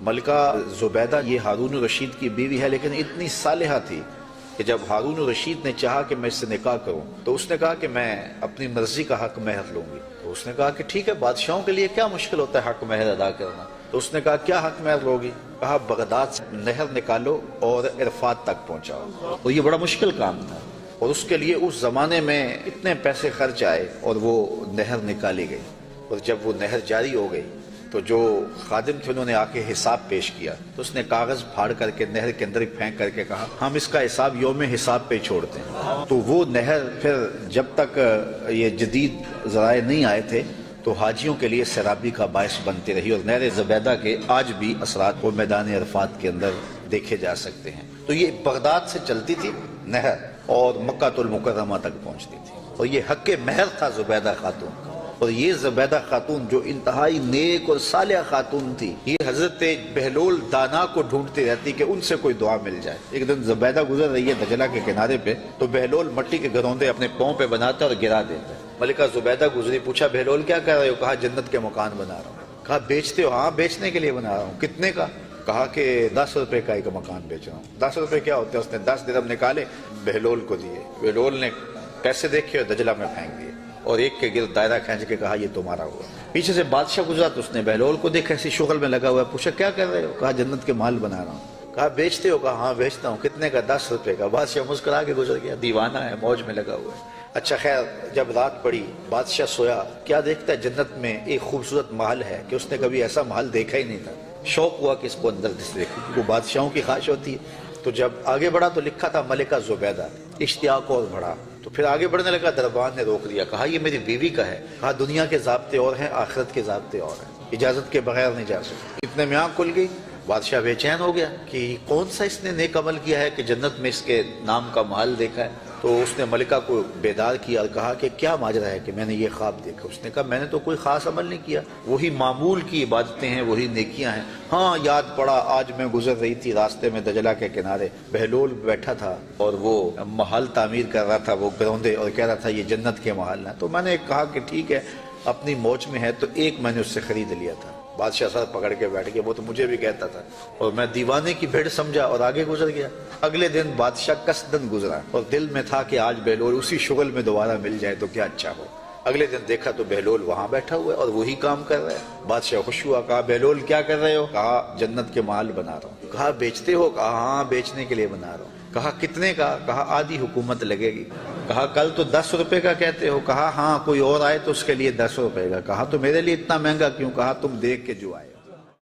ملکہ زبیدہ یہ ہارون الرشید کی بیوی ہے، لیکن اتنی صالحہ تھی کہ جب ہارون الرشید نے چاہا کہ میں اس سے نکاح کروں تو اس نے کہا کہ میں اپنی مرضی کا حق مہر لوں گی۔ تو اس نے کہا کہ ٹھیک ہے، بادشاہوں کے لیے کیا مشکل ہوتا ہے حق مہر ادا کرنا۔ تو اس نے کہا کیا حق مہر لوگی؟ کہا بغداد سے نہر نکالو اور عرفات تک پہنچاؤ۔ تو یہ بڑا مشکل کام تھا، اور اس کے لیے اس زمانے میں اتنے پیسے خرچ آئے اور وہ نہر نکالی گئی۔ اور جب وہ نہر جاری ہو گئی تو جو خادم تھے انہوں نے آ کے حساب پیش کیا، تو اس نے کاغذ پھاڑ کر کے نہر کے اندر پھینک کر کے کہا ہم اس کا حساب یوم حساب پہ چھوڑتے ہیں۔ تو وہ نہر پھر جب تک یہ جدید ذرائع نہیں آئے تھے تو حاجیوں کے لیے سیرابی کا باعث بنتی رہی، اور نہر زبیدہ کے آج بھی اثرات وہ میدان عرفات کے اندر دیکھے جا سکتے ہیں۔ تو یہ بغداد سے چلتی تھی نہر اور مکہ المکرمہ تک پہنچتی تھی، اور یہ حق مہر تھا زبیدہ خاتون کا۔ اور یہ زبیدہ خاتون جو انتہائی نیک اور صالحہ خاتون تھی، یہ حضرت بہلول دانا کو ڈھونڈتی رہتی کہ ان سے کوئی دعا مل جائے۔ ایک دن زبیدہ گزر رہی ہے دجلہ کے کنارے پہ، تو بہلول مٹی کے گروندے اپنے پاؤں پہ بناتا اور گرا دیتا ہے۔ ملکہ زبیدہ گزری، پوچھا بہلول کیا کر رہے ہو؟ کہا جنت کے مکان بنا رہا ہوں۔ کہا بیچتے ہو؟ ہاں بیچنے کے لیے بنا رہا ہوں۔ کتنے کا؟ کہا کہ 10 روپے کا ایک مکان بیچ رہا ہوں۔ 10 روپے کیا ہوتے ہیں؟ اس نے 10 درہم نکالے، بہلول کو دیے۔ بہلول نے پیسے دیکھے اور دجلہ میں پھینک دیے، اور ایک کے گرد دائرہ کھینچ کے کہا یہ تمہارا ہوا۔ پیچھے سے بادشاہ گزرا تو اس نے بہلول کو دیکھا اسی شغل میں لگا ہوا ہے، پوچھا کیا کر رہے ہو؟ کہا جنت کے مال بنا رہا ہوں۔ کہا بیچتے ہو؟ کہا ہاں بیچتا ہوں۔ کتنے کا؟ 10 روپے کا۔ بادشاہ مسکرا کے گزر گیا، دیوانہ ہے، موج میں لگا ہوا ہے۔ اچھا خیر، جب رات پڑی بادشاہ سویا، کیا دیکھتا ہے جنت میں ایک خوبصورت محل ہے کہ اس نے کبھی ایسا محل دیکھا ہی نہیں تھا۔ شوق ہوا کہ اس کو اندر سے دیکھو، کیونکہ بادشاہوں کی خواہش ہوتی ہے۔ تو جب آگے بڑھا تو لکھا تھا ملکہ زبیدہ، اشتیاق اور بڑھا، تو پھر آگے بڑھنے لگا، دربان نے روک دیا، کہا یہ میری بیوی کا ہے۔ کہا دنیا کے ضابطے اور ہیں، آخرت کے ضابطے اور ہیں، اجازت کے بغیر نہیں جا سکتے۔ اتنے میں آنکھ کھل گئی، بادشاہ بے چین ہو گیا کہ کون سا اس نے نیک عمل کیا ہے کہ جنت میں اس کے نام کا محل دیکھا ہے۔ تو اس نے ملکہ کو بیدار کیا اور کہا کہ کیا ماجرا ہے کہ میں نے یہ خواب دیکھا؟ اس نے کہا میں نے تو کوئی خاص عمل نہیں کیا، وہی معمول کی عبادتیں ہیں، وہی نیکیاں ہیں۔ ہاں یاد پڑا، آج میں گزر رہی تھی راستے میں دجلہ کے کنارے، بہلول بیٹھا تھا اور وہ محل تعمیر کر رہا تھا، وہ گروندے، اور کہہ رہا تھا یہ جنت کے محل ہیں۔ تو میں نے کہا کہ ٹھیک ہے، اپنی موج میں ہے، تو ایک میں نے اس سے خرید لیا تھا۔ بادشاہ سر پکڑ کے بیٹھ گیا، وہ تو مجھے بھی کہتا تھا، اور میں دیوانے کی بھیڑ سمجھا اور آگے گزر گیا۔ اگلے دن بادشاہ قصدن گزرا، اور دل میں تھا کہ آج بہلول اسی شغل میں دوبارہ مل جائے تو کیا اچھا ہو۔ اگلے دن دیکھا تو بہلول وہاں بیٹھا ہوا ہے اور وہی کام کر رہا ہے۔ بادشاہ خوش ہوا، کہا بہلول کیا کر رہے ہو؟ کہا جنت کے محل بنا رہا ہوں۔ کہا بیچتے ہو؟ کہا ہاں بیچنے کے لیے بنا رہا ہوں۔ کہا کتنے کا؟ کہا آدھی حکومت لگے گی۔ کہا کل تو 10 روپے کا کہتے ہو۔ کہا ہاں کوئی اور آئے تو اس کے لیے 10 روپے کا۔ کہا تو میرے لیے اتنا مہنگا کیوں؟ کہا تم دیکھ کے جو آئے۔